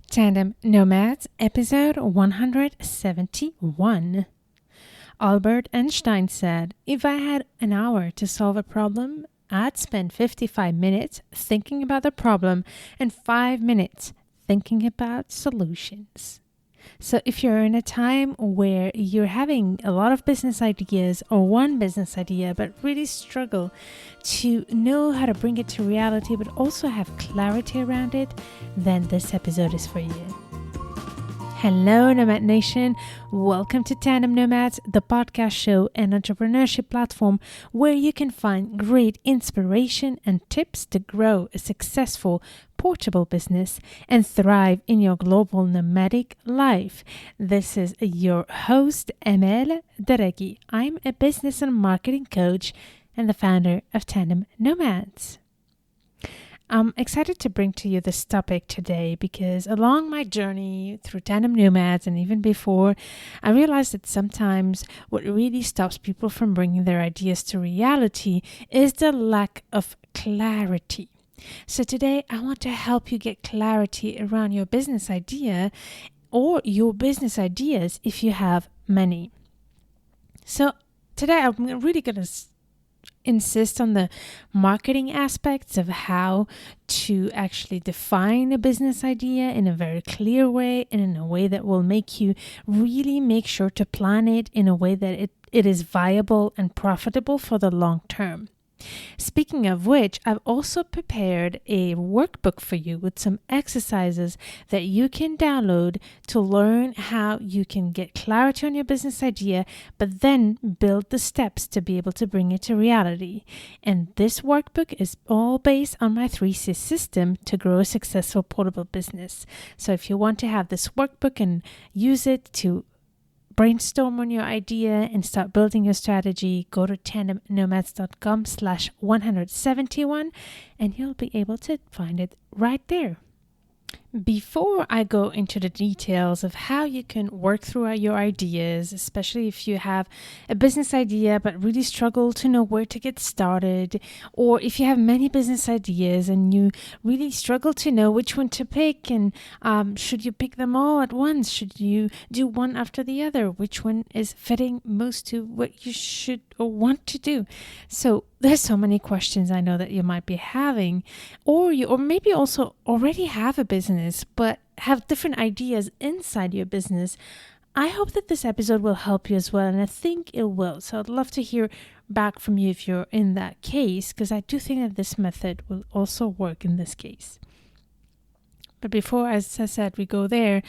Tandem Nomads, episode 171. Albert Einstein said, "If I had an hour to solve a problem, I'd spend 55 minutes thinking about the problem and 5 minutes thinking about solutions." So if you're in a time where you're having a lot of business ideas or one business idea, but really struggle to know how to bring it to reality, but also have clarity around it, then this episode is for you. Hello, Nomad Nation. Welcome to Tandem Nomads, the podcast show and entrepreneurship platform where you can find great inspiration and tips to grow a successful, portable business and thrive in your global nomadic life. This is your host, Emel Deregi. I'm a business and marketing coach and the founder of Tandem Nomads. I'm excited to bring to you this topic today because along my journey through Tandem Nomads and even before, I realized that sometimes what really stops people from bringing their ideas to reality is the lack of clarity. So today I want to help you get clarity around your business idea or your business ideas if you have many. So today I'm really going to insist on the marketing aspects of how to actually define a business idea in a very clear way and in a way that will make you really make sure to plan it in a way that it is viable and profitable for the long term. Speaking of which, I've also prepared a workbook for you with some exercises that you can download to learn how you can get clarity on your business idea, but then build the steps to be able to bring it to reality. And this workbook is all based on my 3C system to grow a successful portable business. So if you want to have this workbook and use it to brainstorm on your idea and start building your strategy, go to tandemnomads.com/171 and you'll be able to find it right there. Before I go into the details of how you can work through your ideas, especially if you have a business idea but really struggle to know where to get started, or if you have many business ideas and you really struggle to know which one to pick and should you pick them all at once? Should you do one after the other? Which one is fitting most to what you should or want to do? So there's so many questions I know that you might be having, or maybe also already have a business but have different ideas inside your business. I hope that this episode will help you as well, and I think it will. So I'd love to hear back from you if you're in that case, because I do think that this method will also work in this case. But before, as I said, we go there,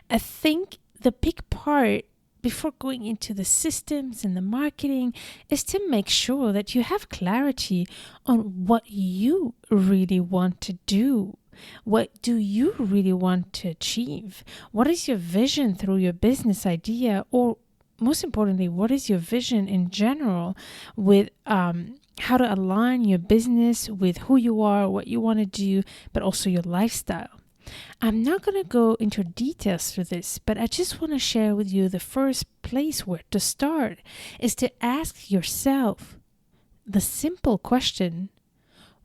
I think the big part before going into the systems and the marketing is to make sure that you have clarity on what you really want to do. What do you really want to achieve? What is your vision through your business idea? Or most importantly, what is your vision in general with how to align your business with who you are, what you want to do, but also your lifestyle? I'm not going to go into details through this, but I just want to share with you the first place where to start is to ask yourself the simple question: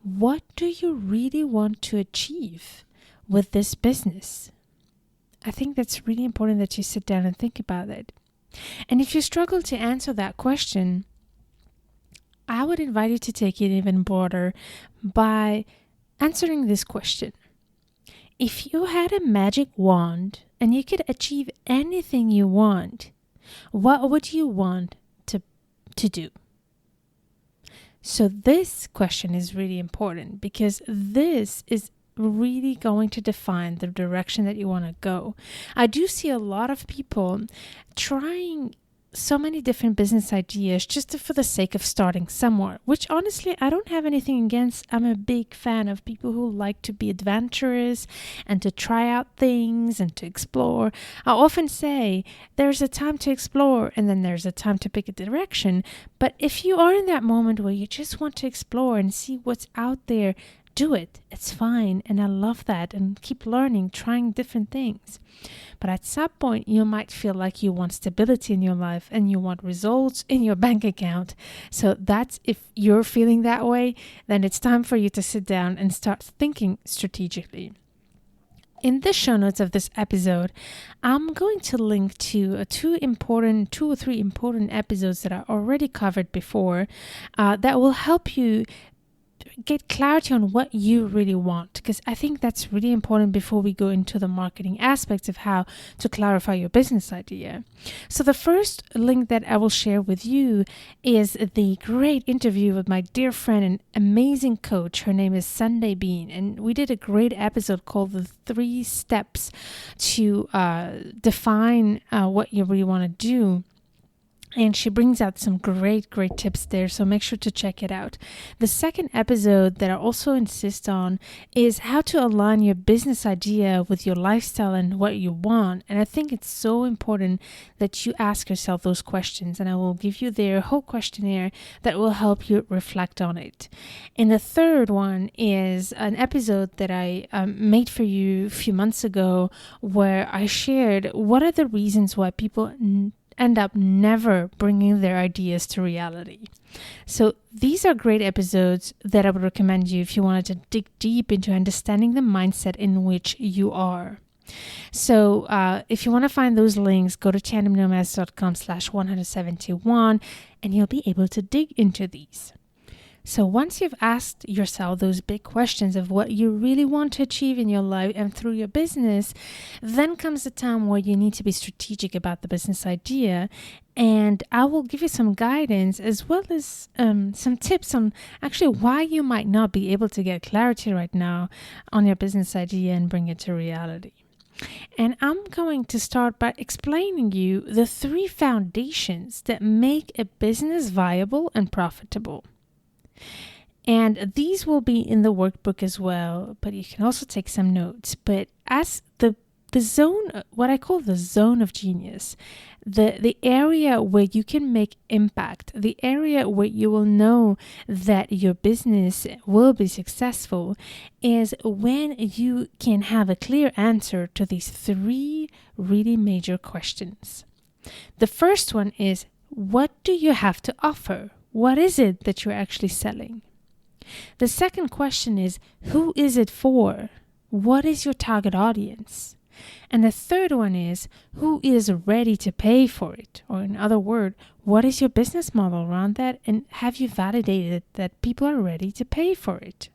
what do you really want to achieve with this business? I think that's really important that you sit down and think about it. And if you struggle to answer that question, I would invite you to take it even broader by answering this question. If you had a magic wand and you could achieve anything you want, what would you want to do? So this question is really important because this is really going to define the direction that you want to go. I do see a lot of people trying so many different business ideas just for the sake of starting somewhere, which honestly, I don't have anything against. I'm a big fan of people who like to be adventurous and to try out things and to explore. I often say there's a time to explore and then there's a time to pick a direction. But if you are in that moment where you just want to explore and see what's out there, do it. It's fine. And I love that. And keep learning, trying different things. But at some point, you might feel like you want stability in your life and you want results in your bank account. So that's, if you're feeling that way, then it's time for you to sit down and start thinking strategically. In the show notes of this episode, I'm going to link to two or three important episodes that I already covered before that will help you get clarity on what you really want, because I think that's really important before we go into the marketing aspects of how to clarify your business idea. So the first link that I will share with you is the great interview with my dear friend and amazing coach. Her name is Sunday Bean, and we did a great episode called The 3 Steps to define what you really want to do. And she brings out some great tips there, so make sure to check it out. The second episode that I also insist on is how to align your business idea with your lifestyle and what you want. And I think it's so important that you ask yourself those questions, and I will give you their whole questionnaire that will help you reflect on it. And the third one is an episode that I made for you a few months ago, where I shared what are the reasons why people end up never bringing their ideas to reality. So these are great episodes that I would recommend you if you wanted to dig deep into understanding the mindset in which you are. So if you want to find those links, go to tandemnomads.com/171 and you'll be able to dig into these. So once you've asked yourself those big questions of what you really want to achieve in your life and through your business, then comes the time where you need to be strategic about the business idea. And I will give you some guidance as well as some tips on actually why you might not be able to get clarity right now on your business idea and bring it to reality. And I'm going to start by explaining you the 3 foundations that make a business viable and profitable. And these will be in the workbook as well, but you can also take some notes. But as the zone, what I call the zone of genius, the area where you can make impact, the area where you will know that your business will be successful, is when you can have a clear answer to these 3 really major questions. The first one is, what do you have to offer? What is it that you're actually selling? The second question is, who is it for? What is your target audience? And the third one is, who is ready to pay for it? Or in other words, what is your business model around that? And have you validated that people are ready to pay for it?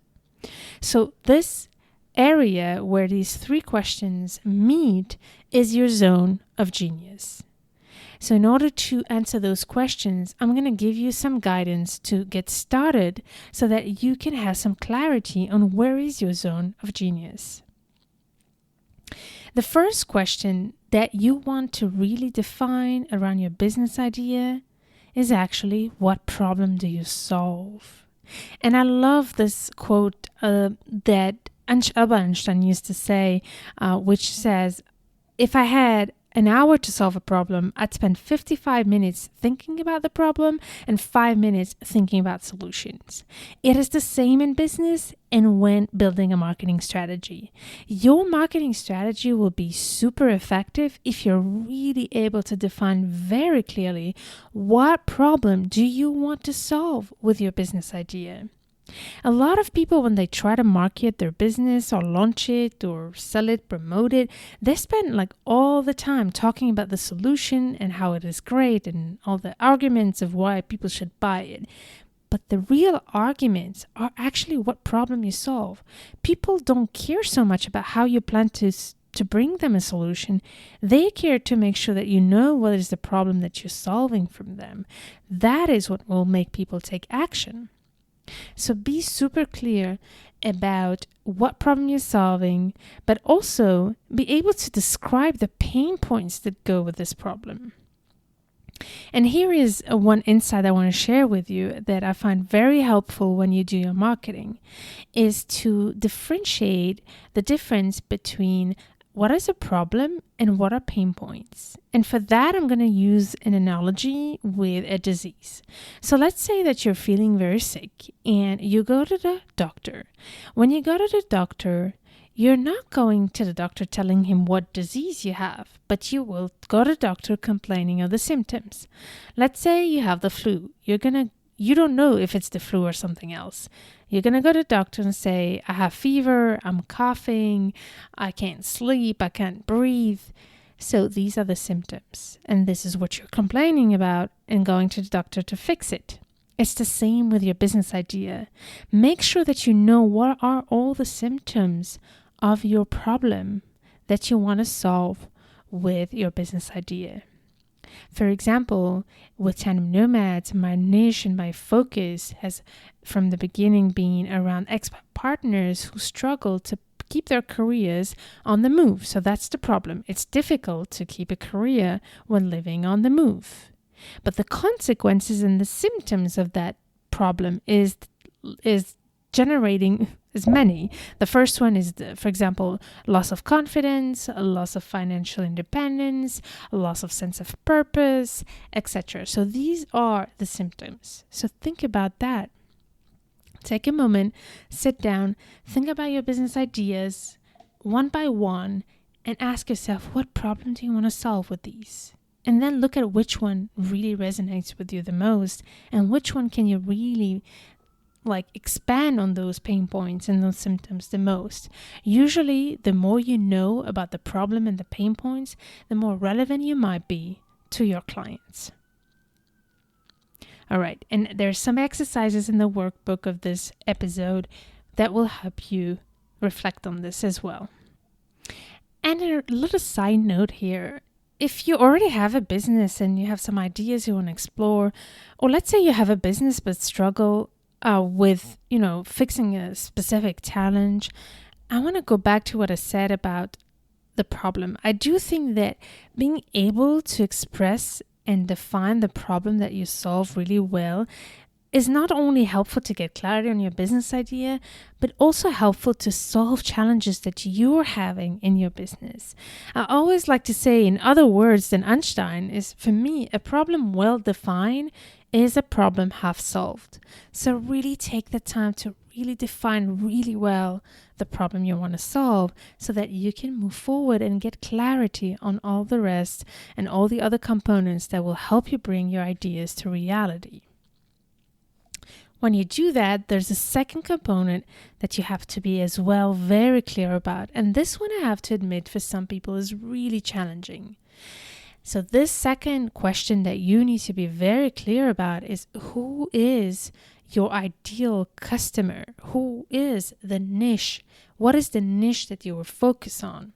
So this area where these 3 questions meet is your zone of genius. So in order to answer those questions, I'm going to give you some guidance to get started so that you can have some clarity on where is your zone of genius. The first question that you want to really define around your business idea is actually, what problem do you solve? And I love this quote that Albert Einstein used to say, which says, if I had an hour to solve a problem, I'd spend 55 minutes thinking about the problem and 5 minutes thinking about solutions. It is the same in business and when building a marketing strategy. Your marketing strategy will be super effective if you're really able to define very clearly what problem do you want to solve with your business idea. A lot of people, when they try to market their business or launch it or sell it, promote it, they spend like all the time talking about the solution and how it is great and all the arguments of why people should buy it. But the real arguments are actually what problem you solve. People don't care so much about how you plan to bring them a solution. They care to make sure that you know what is the problem that you're solving from them. That is what will make people take action. So be super clear about what problem you're solving, but also be able to describe the pain points that go with this problem. And here is one insight I want to share with you that I find very helpful when you do your marketing, is to differentiate the difference between what is a problem and what are pain points. And for that, I'm going to use an analogy with a disease. So let's say that you're feeling very sick and you go to the doctor. When you go to the doctor, you're not going to the doctor telling him what disease you have, but you will go to the doctor complaining of the symptoms. Let's say you have the flu. You're going to you don't know if it's the flu or something else. You're going to go to the doctor and say, I have fever, I'm coughing, I can't sleep, I can't breathe. So these are the symptoms, and this is what you're complaining about and going to the doctor to fix it. It's the same with your business idea. Make sure that you know what are all the symptoms of your problem that you want to solve with your business idea. For example, with Tandem Nomads, my niche and my focus has from the beginning been around expat partners who struggle to keep their careers on the move. So that's the problem. It's difficult to keep a career when living on the move. But the consequences and the symptoms of that problem is generating as many. The first one is, for example, loss of confidence, a loss of financial independence, a loss of sense of purpose, etc. So these are the symptoms. So think about that. Take a moment, sit down, think about your business ideas one by one, and ask yourself, what problem do you want to solve with these? And then look at which one really resonates with you the most, and which one can you really expand on those pain points and those symptoms the most. Usually, the more you know about the problem and the pain points, the more relevant you might be to your clients. All right, and there's some exercises in the workbook of this episode that will help you reflect on this as well. And a little side note here. If you already have a business and you have some ideas you want to explore, or let's say you have a business but struggle with, fixing a specific challenge, I want to go back to what I said about the problem. I do think that being able to express and define the problem that you solve really well is not only helpful to get clarity on your business idea, but also helpful to solve challenges that you're having in your business. I always like to say, in other words than Einstein, is for me, a problem well defined is a problem half solved. So really take the time to really define really well the problem you want to solve so that you can move forward and get clarity on all the rest and all the other components that will help you bring your ideas to reality. When you do that, there's a second component that you have to be as well very clear about. And this one, I have to admit, for some people is really challenging. So this second question that you need to be very clear about is, who is your ideal customer? Who is the niche? What is the niche that you will focus on?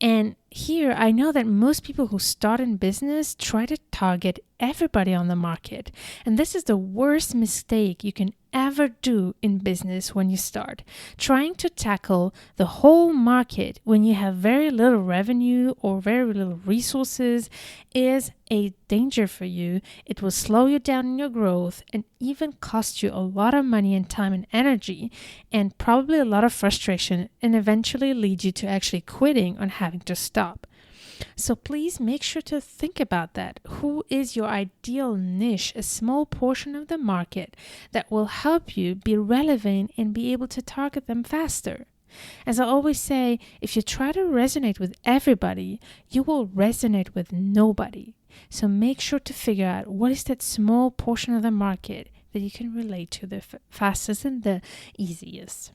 And here, I know that most people who start in business try to target everybody on the market. And this is the worst mistake you can ever do in business when you start. Trying to tackle the whole market when you have very little revenue or very little resources is a danger for you. It will slow you down in your growth and even cost you a lot of money and time and energy, and probably a lot of frustration, and eventually lead you to actually quitting and having to stop. So please make sure to think about that. Who is your ideal niche, a small portion of the market that will help you be relevant and be able to target them faster? As I always say, if you try to resonate with everybody, you will resonate with nobody. So make sure to figure out what is that small portion of the market that you can relate to the fastest and the easiest.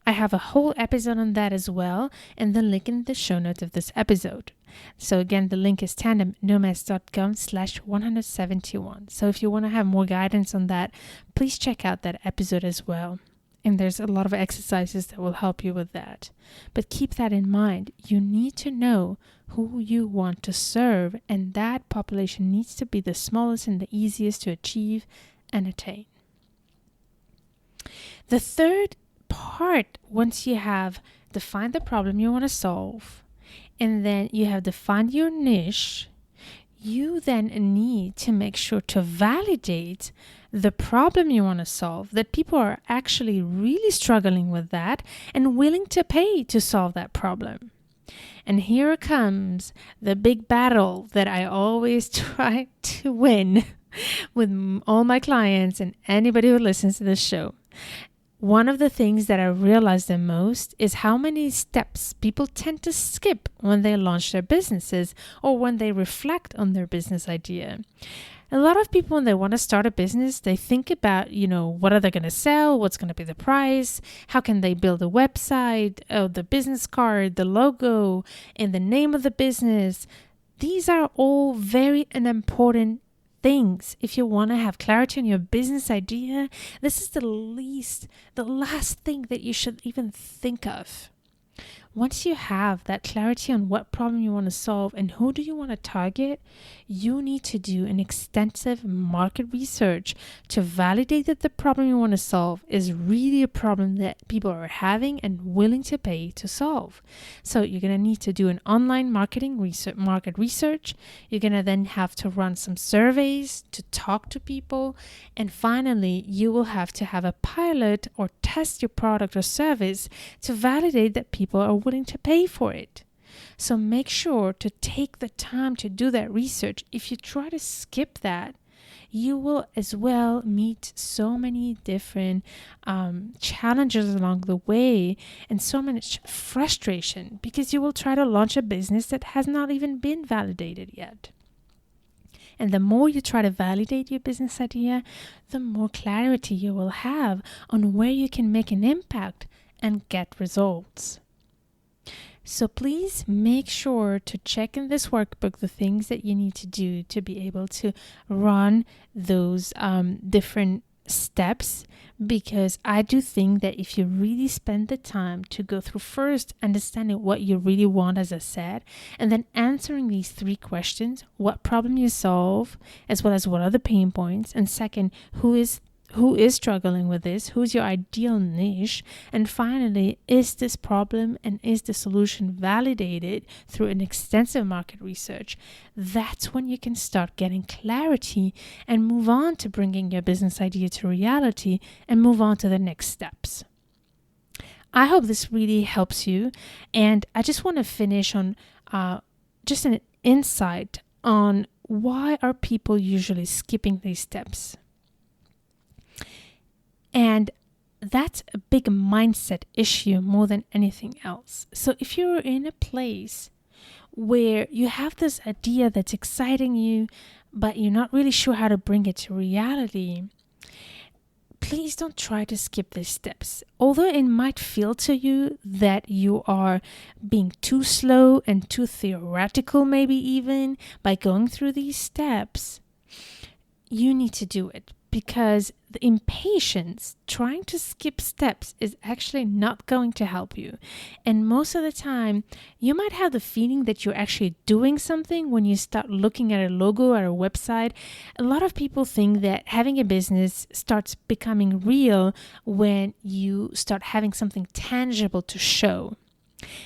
I have a whole episode on that as well, and the link in the show notes of this episode. So again, the link is tandemnomads.com/171. So if you want to have more guidance on that, please check out that episode as well. And there's a lot of exercises that will help you with that. But keep that in mind. You need to know who you want to serve, and that population needs to be the smallest and the easiest to achieve and attain. The third part, once you have defined the problem you want to solve, and then you have defined your niche, you then need to make sure to validate the problem you want to solve, that people are actually really struggling with that and willing to pay to solve that problem. And here comes the big battle that I always try to win with all my clients and anybody who listens to this show. One of the things that I realize the most is how many steps people tend to skip when they launch their businesses or when they reflect on their business idea. A lot of people, when they want to start a business, they think about, what are they going to sell? What's going to be the price? How can they build a website, the business card, the logo, and the name of the business? These are all very important things. If you want to have clarity on your business idea, this is the last thing that you should even think of. Once you have that clarity on what problem you want to solve and who do you want to target, you need to do an extensive market research to validate that the problem you want to solve is really a problem that people are having and willing to pay to solve. So you're going to need to do an online market research. You're going to then have to run some surveys to talk to people. And finally, you will have to have a pilot or test your product or service to validate that people are willing to pay for it. So make sure to take the time to do that research. If you try to skip that, you will as well meet so many different challenges along the way and so much frustration because you will try to launch a business that has not even been validated yet. And the more you try to validate your business idea, the more clarity you will have on where you can make an impact and get results. So please make sure to check in this workbook the things that you need to do to be able to run those different steps, because I do think that if you really spend the time to go through first understanding what you really want, as I said, and then answering these 3 questions: what problem you solve, as well as what are the pain points, and second, who is struggling with this, who's your ideal niche, and finally, is this problem and is the solution validated through an extensive market research, that's when you can start getting clarity and move on to bringing your business idea to reality and move on to the next steps. I hope this really helps you, and I just want to finish on just an insight on why are people usually skipping these steps. And that's a big mindset issue more than anything else. So if you're in a place where you have this idea that's exciting you, but you're not really sure how to bring it to reality, please don't try to skip these steps. Although it might feel to you that you are being too slow and too theoretical, maybe even by going through these steps, you need to do it. Because the impatience, trying to skip steps, is actually not going to help you. And most of the time, you might have the feeling that you're actually doing something when you start looking at a logo or a website. A lot of people think that having a business starts becoming real when you start having something tangible to show.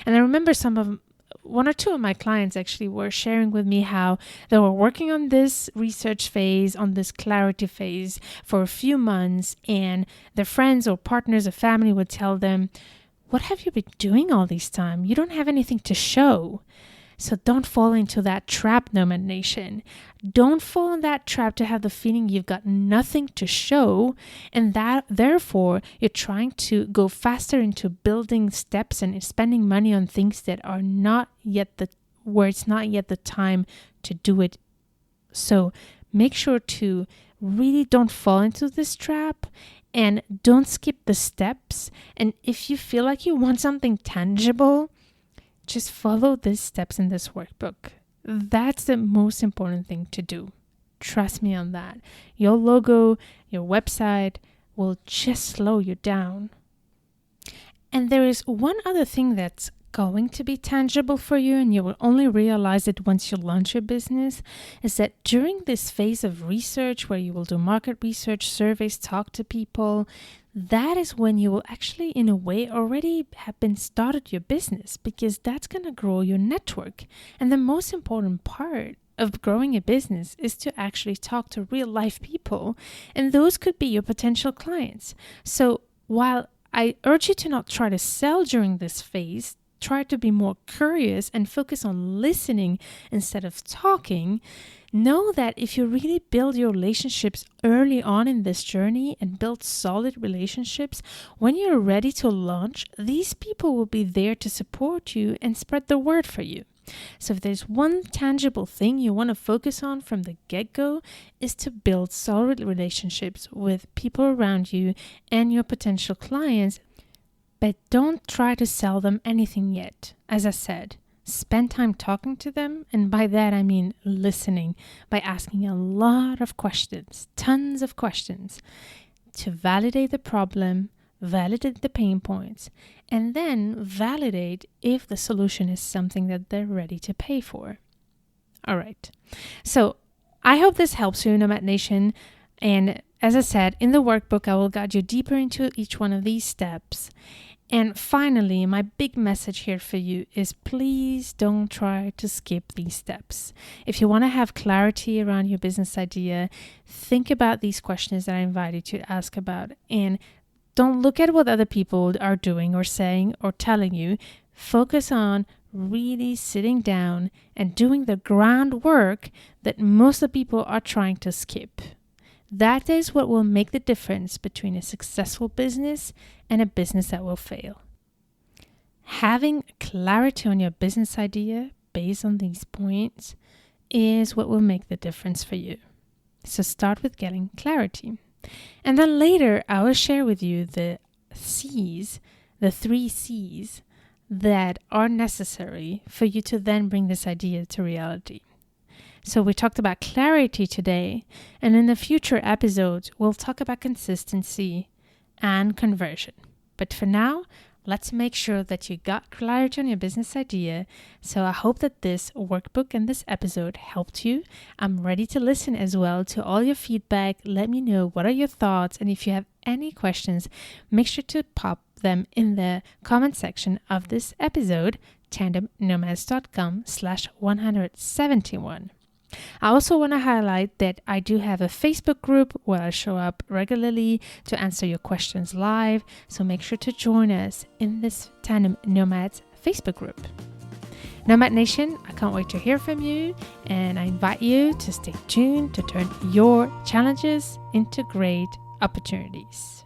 And I remember one or two of my clients actually were sharing with me how they were working on this research phase, on this clarity phase for a few months, and their friends or partners or family would tell them, "What have you been doing all this time? You don't have anything to show." So don't fall into that trap, Nomad Nation. Don't fall in that trap to have the feeling you've got nothing to show, and that therefore you're trying to go faster into building steps and spending money on things that are not yet where it's not yet the time to do it. So make sure to really don't fall into this trap and don't skip the steps. And if you feel like you want something tangible, just follow the steps in this workbook. That's the most important thing to do. Trust me on that. Your logo, your website will just slow you down. And there is one other thing that's going to be tangible for you, and you will only realize it once you launch your business, is that during this phase of research where you will do market research, surveys, talk to people, that is when you will actually, in a way, already have been started your business, because that's going to grow your network. And the most important part of growing a business is to actually talk to real life people, and those could be your potential clients. So while I urge you to not try to sell during this phase, try to be more curious and focus on listening instead of talking, know that if you really build your relationships early on in this journey and build solid relationships, when you're ready to launch, these people will be there to support you and spread the word for you. So if there's one tangible thing you want to focus on from the get-go, is to build solid relationships with people around you and your potential clients, but don't try to sell them anything yet. As I said, spend time talking to them, and by that I mean listening, by asking a lot of questions, tons of questions, to validate the problem, validate the pain points, and then validate if the solution is something that they're ready to pay for. All right. So I hope this helps you, Nomad Nation. And as I said, in the workbook, I will guide you deeper into each one of these steps. And finally, my big message here for you is please don't try to skip these steps. If you want to have clarity around your business idea, think about these questions that I invited you to ask about, and don't look at what other people are doing or saying or telling you. Focus on really sitting down and doing the groundwork that most of the people are trying to skip. That is what will make the difference between a successful business and a business that will fail. Having clarity on your business idea based on these points is what will make the difference for you. So start with getting clarity. And then later, I will share with you the C's, the 3 C's that are necessary for you to then bring this idea to reality. So we talked about clarity today, and in the future episodes, we'll talk about consistency and conversion. But for now, let's make sure that you got clarity on your business idea. So I hope that this workbook and this episode helped you. I'm ready to listen as well to all your feedback. Let me know what are your thoughts, and if you have any questions, make sure to pop them in the comment section of this episode, tandemnomads.com/171. I also want to highlight that I do have a Facebook group where I show up regularly to answer your questions live. So make sure to join us in this Tandem Nomads Facebook group. Nomad Nation, I can't wait to hear from you, and I invite you to stay tuned to turn your challenges into great opportunities.